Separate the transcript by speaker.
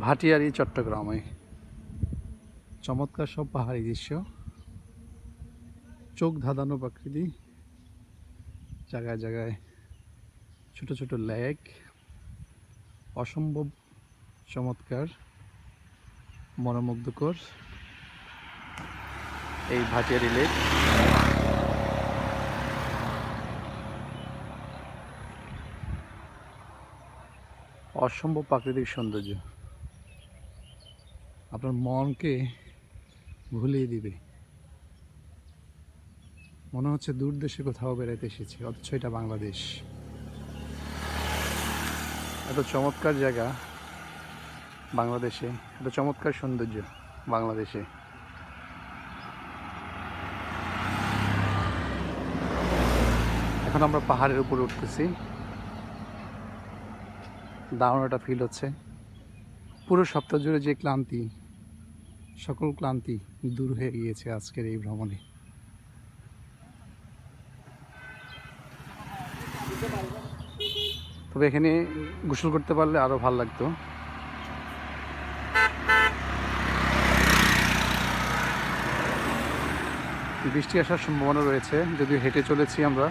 Speaker 1: ভাটিয়ারি চট্টগ্রামে চমৎকার সব পাহাড়ি দৃশ্য, চোখ ধাঁধানো প্রকৃতি, জায়গায় জায়গায় ছোট ছোট লেক, অসম্ভব চমৎকার মনোমুগ্ধকর এই ভাটিয়ারি লেক। অসম্ভব প্রাকৃতিক সৌন্দর্য আপনার মনকে ভুলিয়ে দিবে, মনে হচ্ছে দূর দেশে কোথাও বেড়াতে এসেছি, অথচ এটা বাংলাদেশ। এত চমৎকার জায়গা বাংলাদেশে, এত চমৎকার সৌন্দর্য বাংলাদেশে। এখন আমরা পাহাড়ের উপরে উঠতেছি, দারুণ একটা ফিল হচ্ছে। পুরো সপ্তাহ জুড়ে যে ক্লান্তি, সকল ক্লান্তি দূর হয়ে গিয়েছে আজকের এই ভ্রমণে। তবে এখানে গোসল করতে পারলে আরো ভালো লাগতো। বৃষ্টি আসার সম্ভাবনা রয়েছে, যদিও হেঁটে চলেছি আমরা।